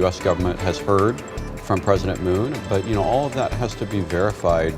U.S. government has heard from President Moon, but all of that has to be verified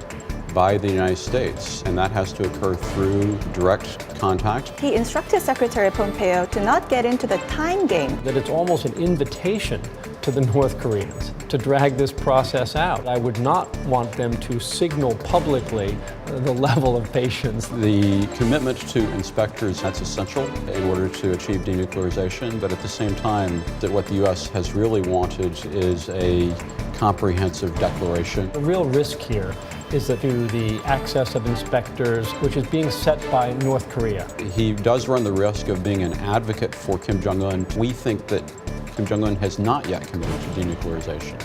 by the United States, and that has to occur through direct contact. He instructed Secretary Pompeo to not get into the time game. That it's almost an invitation to the North Koreans to drag this process out. I would not want them to signal publicly the level of patience. The commitment to inspectors, that's essential in order to achieve denuclearization, but at the same time, that what the U.S. has really wanted is a comprehensive declaration. The real risk here is that through the access of inspectors, which is being set by North Korea. He does run the risk of being an advocate for Kim Jong-un. We think that Kim Jong-un has not yet committed to denuclearization.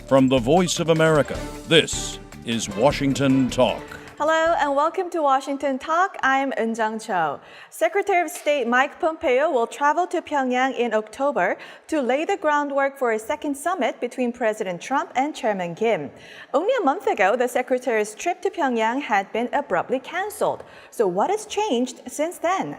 From the Voice of America, this is Washington Talk. Hello and welcome to Washington Talk. I'm Eun-jung Cho. Secretary of State Mike Pompeo will travel to Pyongyang in October to lay the groundwork for a second summit between President Trump and Chairman Kim. Only a month ago, the Secretary's trip to Pyongyang had been abruptly canceled. So what has changed since then?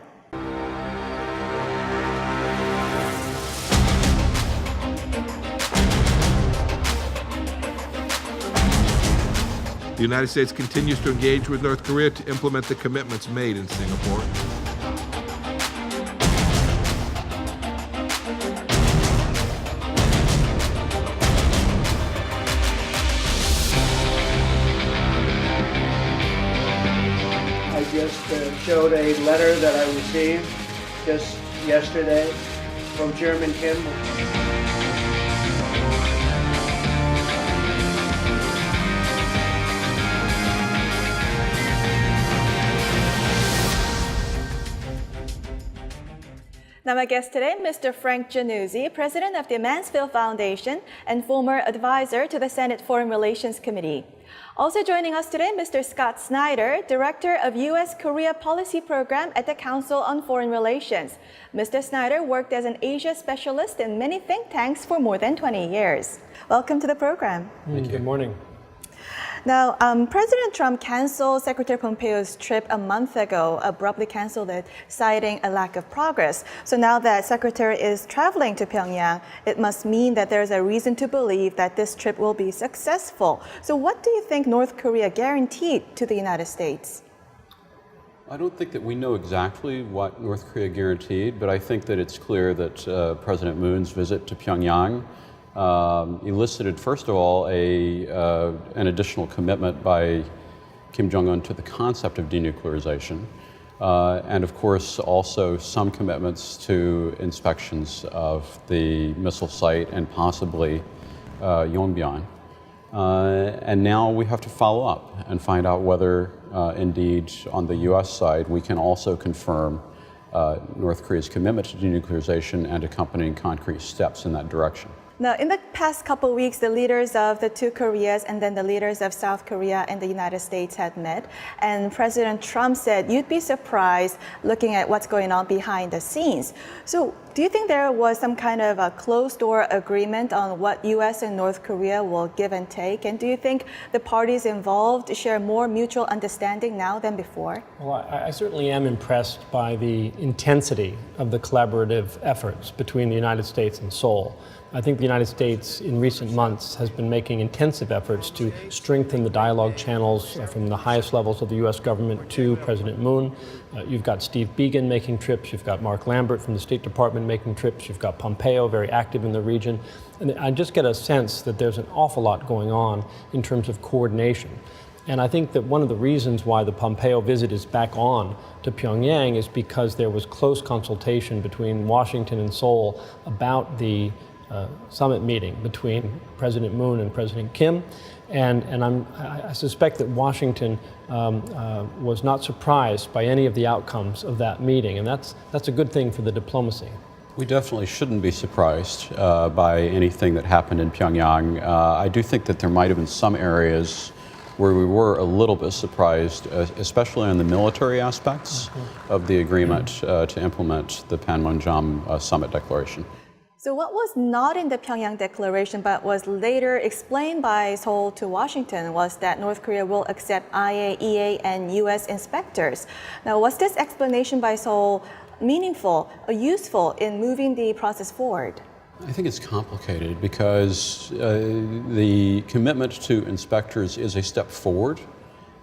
The United States continues to engage with North Korea to implement the commitments made in Singapore. I just showed a letter that I received just yesterday from Chairman Kim. Now my guest today, Mr. Frank Jannuzi, President of the Mansfield Foundation and former advisor to the Senate Foreign Relations Committee. Also joining us today, Mr. Scott Snyder, Director of U.S.-Korea Policy Program at the Council on Foreign Relations. Mr. Snyder worked as an Asia specialist in many think tanks for more than 20 years. Welcome to the program. Thank you. Good morning. Now, President Trump canceled Secretary Pompeo's trip a month ago, abruptly canceled it, citing a lack of progress. So now that Secretary is traveling to Pyongyang, it must mean that there's a reason to believe that this trip will be successful. So what do you think North Korea guaranteed to the United States? I don't think that we know exactly what North Korea guaranteed, but I think that it's clear that President Moon's visit to Pyongyang elicited, first of all, an additional commitment by Kim Jong-un to the concept of denuclearization, and of course also some commitments to inspections of the missile site and possibly Yongbyon. And now we have to follow up and find out whether indeed on the U.S. side we can also confirm North Korea's commitment to denuclearization and accompanying concrete steps in that direction. Now, in the past couple of weeks, the leaders of the two Koreas and then the leaders of South Korea and the United States had met. And President Trump said you'd be surprised looking at what's going on behind the scenes. So do you think there was some kind of a closed-door agreement on what U.S. and North Korea will give and take? And do you think the parties involved share more mutual understanding now than before? Well, I certainly am impressed by the intensity of the collaborative efforts between the United States and Seoul. I think the United States in recent months has been making intensive efforts to strengthen the dialogue channels from the highest levels of the U.S. government to President Moon. You've got Steve Biegun making trips, you've got Mark Lambert from the State Department making trips, you've got Pompeo very active in the region. And I just get a sense that there's an awful lot going on in terms of coordination. And I think that one of the reasons why the Pompeo visit is back on to Pyongyang is because there was close consultation between Washington and Seoul about the summit meeting between President Moon and President Kim, and I suspect that Washington was not surprised by any of the outcomes of that meeting, and that's a good thing for the diplomacy. We definitely shouldn't be surprised by anything that happened in Pyongyang. I do think that there might have been some areas where we were a little bit surprised, especially on the military aspects of the agreement to implement the Panmunjom Summit Declaration. So what was not in the Pyongyang Declaration but was later explained by Seoul to Washington was that North Korea will accept IAEA and U.S. inspectors. Now, was this explanation by Seoul meaningful or useful in moving the process forward? I think it's complicated because the commitment to inspectors is a step forward,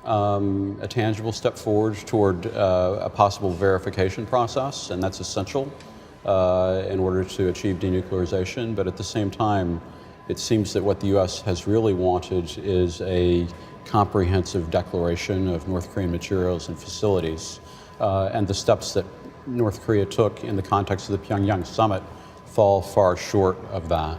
a tangible step forward toward a possible verification process, and that's essential in order to achieve denuclearization. But at the same time, it seems that what the U.S. has really wanted is a comprehensive declaration of North Korean materials and facilities, and the steps that North Korea took in the context of the Pyongyang summit fall far short of that.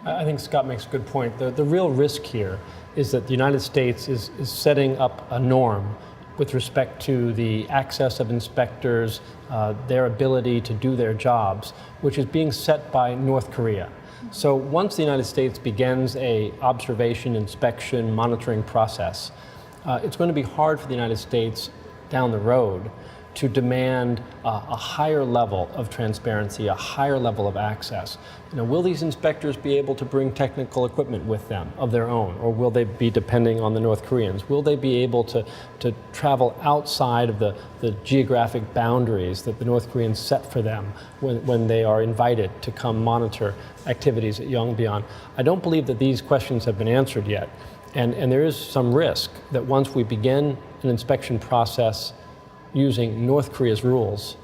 I think Scott makes a good point. The real risk here is that the United States is setting up a norm with respect to the access of inspectors, their ability to do their jobs, which is being set by North Korea. So once the United States begins a observation, inspection, monitoring process, it's going to be hard for the United States down the road to demand a higher level of transparency, a higher level of access. Will these inspectors be able to bring technical equipment with them of their own, or will they be depending on the North Koreans? Will they be able to travel outside of the geographic boundaries that the North Koreans set for them when they are invited to come monitor activities at Yongbyon? I don't believe that these questions have been answered yet. And there is some risk that once we begin an inspection process using North Korea's rules,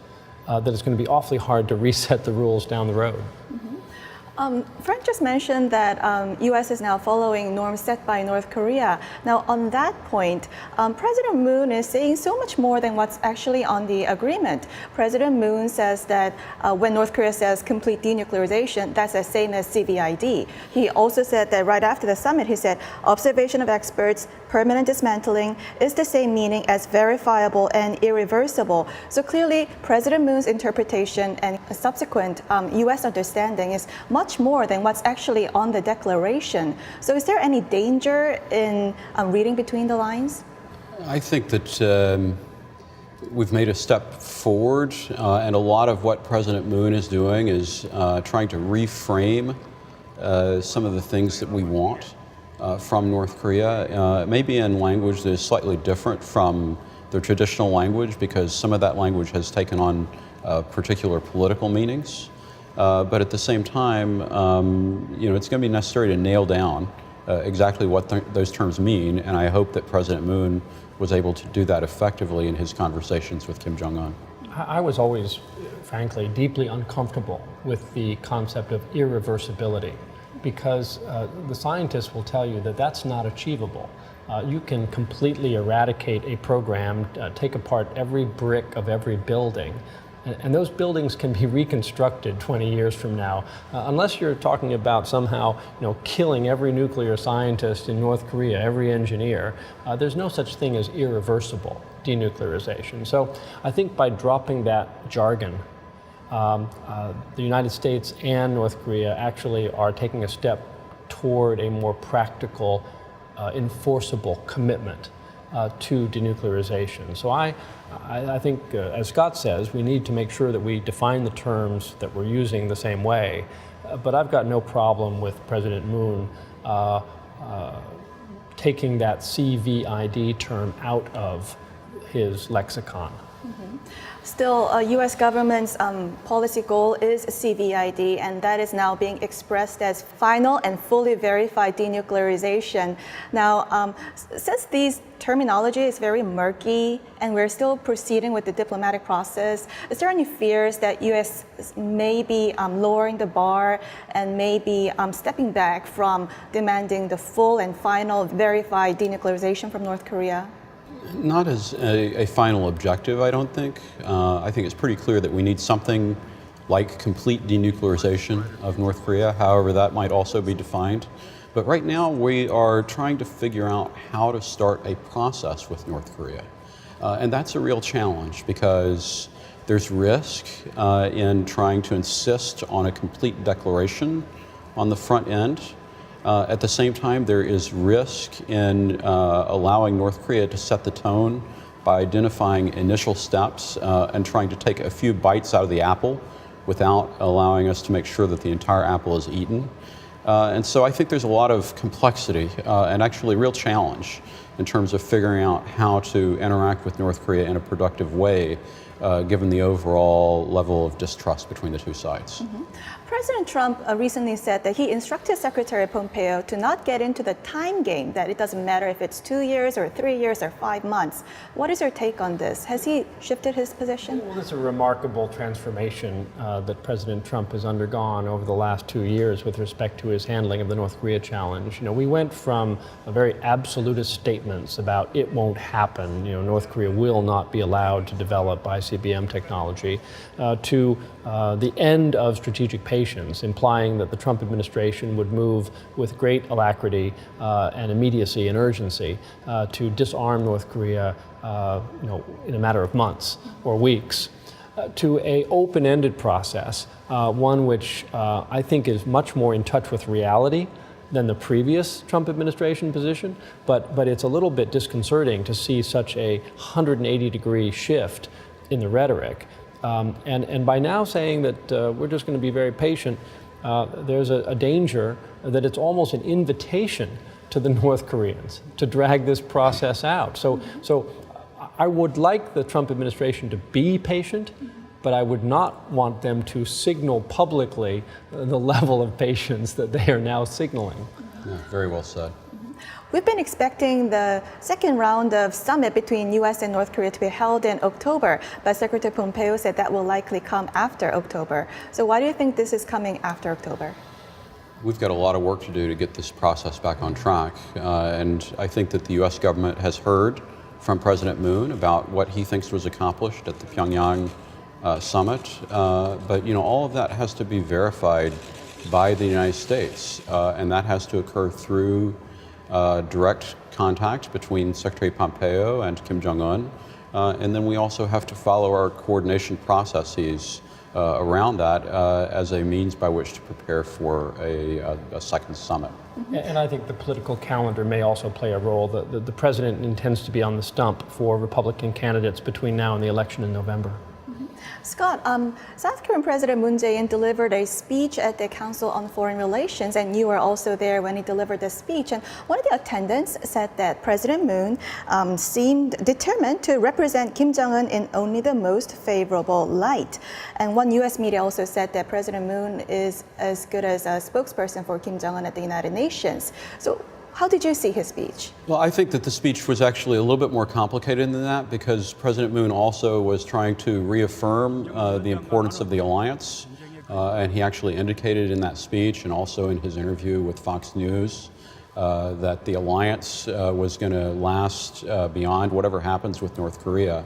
that it's going to be awfully hard to reset the rules down the road. Frank just mentioned that U.S. is now following norms set by North Korea. Now, on that point, President Moon is saying so much more than what's actually on the agreement. President Moon says that when North Korea says complete denuclearization, that's the same as CVID. He also said that right after the summit, he said observation of experts, permanent dismantling is the same meaning as verifiable and irreversible. So clearly, President Moon's interpretation and subsequent U.S. understanding is much more than what's actually on the declaration. So is there any danger in reading between the lines? I think that we've made a step forward, and a lot of what President Moon is doing is trying to reframe some of the things that we want from North Korea. Maybe in language that is slightly different from their traditional language, because some of that language has taken on particular political meanings. But at the same time, it's going to be necessary to nail down exactly what those terms mean, and I hope that President Moon was able to do that effectively in his conversations with Kim Jong-un. I was always, frankly, deeply uncomfortable with the concept of irreversibility, because the scientists will tell you that that's not achievable. You can completely eradicate a program, take apart every brick of every building, and those buildings can be reconstructed 20 years from now, unless you're talking about somehow, killing every nuclear scientist in North Korea, every engineer. There's no such thing as irreversible denuclearization. So I think by dropping that jargon, the United States and North Korea actually are taking a step toward a more practical, enforceable commitment to denuclearization. So I think, as Scott says, we need to make sure that we define the terms that we're using the same way. But I've got no problem with President Moon taking that CVID term out of his lexicon. Still, U.S. government's policy goal is CVID, and that is now being expressed as final and fully verified denuclearization. Now, since these terminology is very murky and we're still proceeding with the diplomatic process, is there any fears that U.S. may be lowering the bar and maybe stepping back from demanding the full and final verified denuclearization from North Korea? Not as a final objective, I don't think. I think it's pretty clear that we need something like complete denuclearization of North Korea, however that might also be defined. But right now we are trying to figure out how to start a process with North Korea. And that's a real challenge because there's risk in trying to insist on a complete declaration on the front end. At the same time, there is risk in allowing North Korea to set the tone by identifying initial steps and trying to take a few bites out of the apple without allowing us to make sure that the entire apple is eaten. And so I think there's a lot of complexity and actually real challenge in terms of figuring out how to interact with North Korea in a productive way, given the overall level of distrust between the two sides. President Trump recently said that he instructed Secretary Pompeo to not get into the time game, that it doesn't matter if it's 2 years or 3 years or 5 months. What is your take on this? Has he shifted his position? Well, it's a remarkable transformation that President Trump has undergone over the last 2 years with respect to his handling of the North Korea challenge. You know, we went from a very absolutist statements about it won't happen, you know, North Korea will not be allowed to develop ICBM technology, to the end of strategic patience, implying that the Trump administration would move with great alacrity and immediacy and urgency to disarm North Korea, in a matter of months or weeks, to a open-ended process, one which I think is much more in touch with reality than the previous Trump administration position, but it's a little bit disconcerting to see such a 180-degree shift in the rhetoric. And by now saying that we're just going to be very patient, there's a danger that it's almost an invitation to the North Koreans to drag this process out. So I would like the Trump administration to be patient, but I would not want them to signal publicly the level of patience that they are now signaling. Yeah, very well said. We've been expecting the second round of summit between U.S. and North Korea to be held in October, but Secretary Pompeo said that will likely come after October. So why do you think this is coming after October? We've got a lot of work to do to get this process back on track, and I think that the U.S. government has heard from President Moon about what he thinks was accomplished at the Pyongyang summit, but all of that has to be verified by the United States, and that has to occur through direct contact between Secretary Pompeo and Kim Jong-un, and then we also have to follow our coordination processes around that as a means by which to prepare for a second summit. And I think the political calendar may also play a role. The president intends to be on the stump for Republican candidates between now and the election in November. Scott, South Korean President Moon Jae-in delivered a speech at the Council on Foreign Relations, and you were also there when he delivered the speech. And one of the attendants said that President Moon seemed determined to represent Kim Jong-un in only the most favorable light. And one U.S. media also said that President Moon is as good as a spokesperson for Kim Jong-un at the United Nations. So how did you see his speech? Well, I think that the speech was actually a little bit more complicated than that, because President Moon also was trying to reaffirm the importance of the alliance, and he actually indicated in that speech and also in his interview with Fox News that the alliance was going to last beyond whatever happens with North Korea.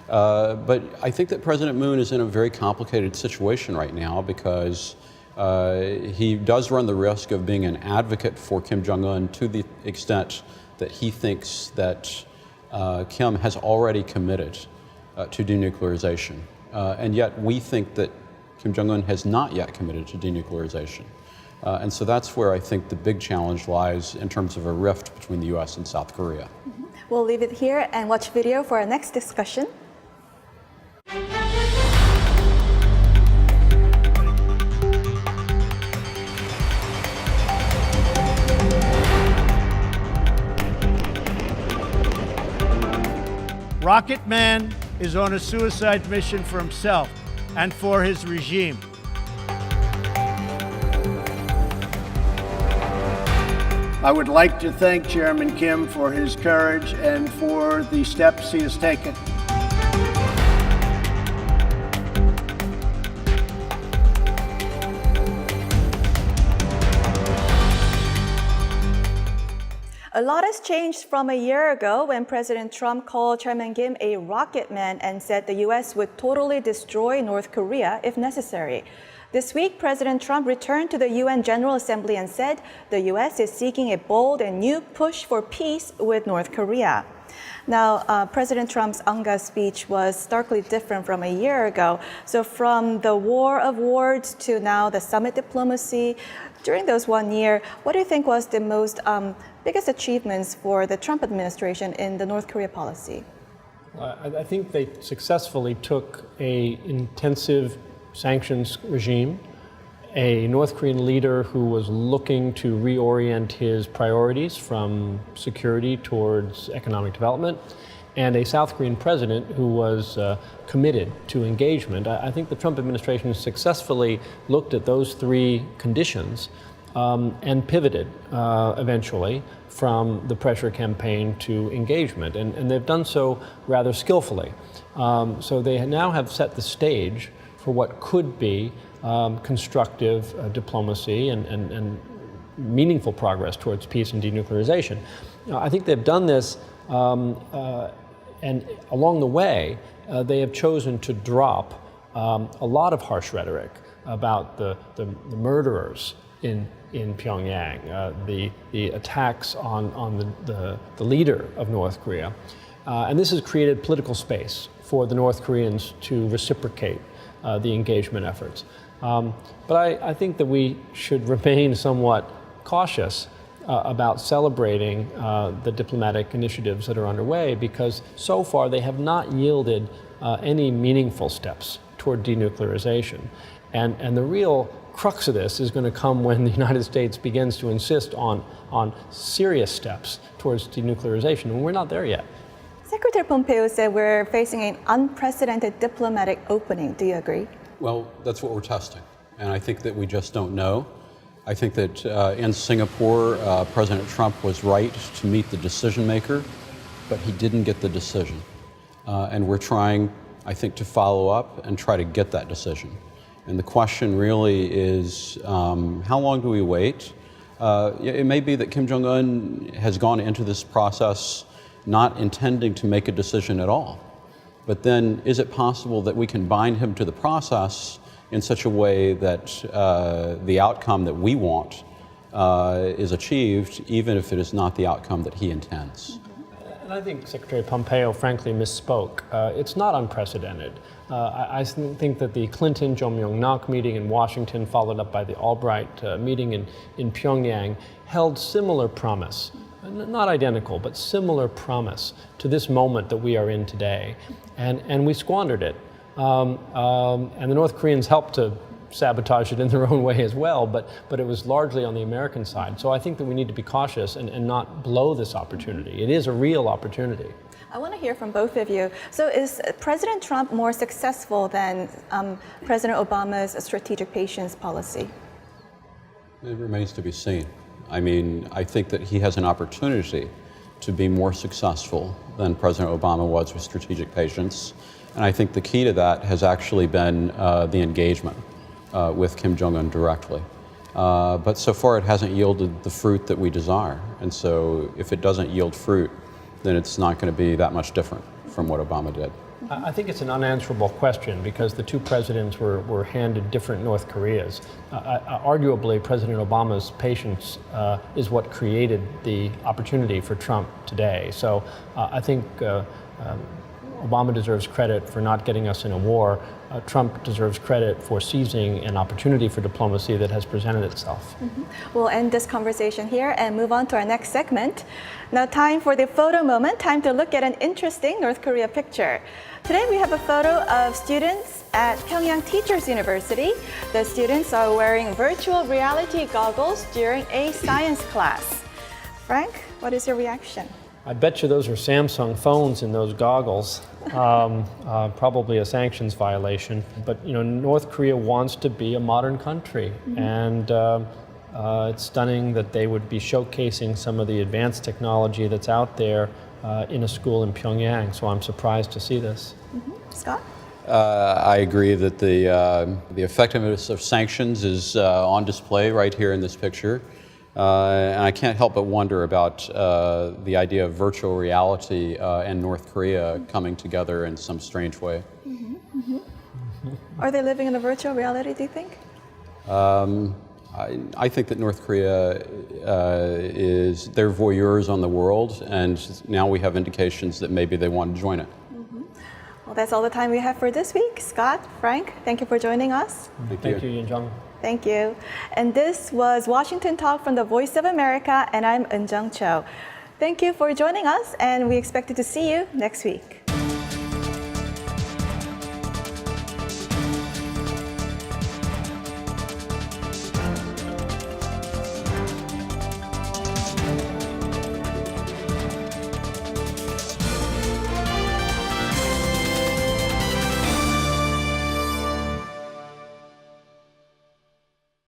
But I think that President Moon is in a very complicated situation right now, because he does run the risk of being an advocate for Kim Jong-un to the extent that he thinks that Kim has already committed to denuclearization. And yet we think that Kim Jong-un has not yet committed to denuclearization. And so that's where I think the big challenge lies in terms of a rift between the U.S. and South Korea. We'll leave it here and watch video for our next discussion. Rocket Man is on a suicide mission for himself and for his regime. I would like to thank Chairman Kim for his courage and for the steps he has taken. A lot has changed from a year ago when President Trump called Chairman Kim a rocket man and said the U.S. would totally destroy North Korea if necessary. This week, President Trump returned to the UN General Assembly and said the U.S. is seeking a bold and new push for peace with North Korea. Now, President Trump's UNGA speech was starkly different from a year ago. So from the war of words to now the summit diplomacy, during those 1 year, what do you think was the most biggest achievements for the Trump administration in the North Korea policy? I think they successfully took an intensive sanctions regime a North Korean leader who was looking to reorient his priorities from security towards economic development, and a South Korean president who was committed to engagement. I think the Trump administration successfully looked at those three conditions and pivoted eventually from the pressure campaign to engagement, and they've done so rather skillfully. So they now have set the stage for what could be constructive diplomacy and meaningful progress towards peace and denuclearization. I think they've done this, and along the way, they have chosen to drop a lot of harsh rhetoric about the murderers in Pyongyang, the attacks on the leader of North Korea. And this has created political space for the North Koreans to reciprocate the engagement efforts. But I think that we should remain somewhat cautious about celebrating the diplomatic initiatives that are underway, because so far they have not yielded any meaningful steps toward denuclearization. And the real crux of this is going to come when the United States begins to insist on serious steps towards denuclearization, and we're not there yet. Secretary Pompeo said we're facing an unprecedented diplomatic opening. Do you agree? Well, that's what we're testing, and I think that we just don't know. I think that in Singapore, President Trump was right to meet the decision maker, but he didn't get the decision. And we're trying, I think, to follow up and try to get that decision. And the question really is, how long do we wait? It may be that Kim Jong-un has gone into this process not intending to make a decision at all. But then, is it possible that we can bind him to the process in such a way that the outcome that we want is achieved, even if it is not the outcome that he intends? And I think Secretary Pompeo frankly misspoke. It's not unprecedented. I think that the Clinton-Jong Myung-nak meeting in Washington, followed up by the Albright meeting in Pyongyang, held similar promise. Not identical, but similar promise to this moment that we are in today. And we squandered it. And the North Koreans helped to sabotage it in their own way as well, but it was largely on the American side. So I think that we need to be cautious and not blow this opportunity. It is a real opportunity. I want to hear from both of you. So is President Trump more successful than President Obama's strategic patience policy? It remains to be seen. I mean, I think that he has an opportunity to be more successful than President Obama was with strategic patience. And I think the key to that has actually been the engagement with Kim Jong-un directly. But so far it hasn't yielded the fruit that we desire. And so if it doesn't yield fruit, then it's not going to be that much different from what Obama did. I think it's an unanswerable question because the two presidents were handed different North Koreas. Arguably, President Obama's patience is what created the opportunity for Trump today. So I think Obama deserves credit for not getting us in a war. Trump deserves credit for seizing an opportunity for diplomacy that has presented itself. We'll end this conversation here and move on to our next segment. Now, time for the photo moment, time to look at an interesting North Korea picture. Today we have a photo of students at Pyongyang Teachers University. The students are wearing virtual reality goggles during a science class. Frank, what is your reaction? I bet you those are Samsung phones in those goggles. Probably a sanctions violation. But you know, North Korea wants to be a modern country, and it's stunning that they would be showcasing some of the advanced technology that's out there in a school in Pyongyang. So I'm surprised to see this. Scott? I agree that the effectiveness of sanctions is on display right here in this picture. And I can't help but wonder about the idea of virtual reality and North Korea coming together in some strange way. Are they living in a virtual reality, do you think? I think that North Korea they're voyeurs on the world, and now we have indications that maybe they want to join it. Well, that's all the time we have for this week. Scott, Frank, thank you for joining us. Thank you, Yoon Jung. Thank you. And this was Washington Talk from the Voice of America, and I'm Eun Jung Cho. Thank you for joining us, and we expect to see you next week.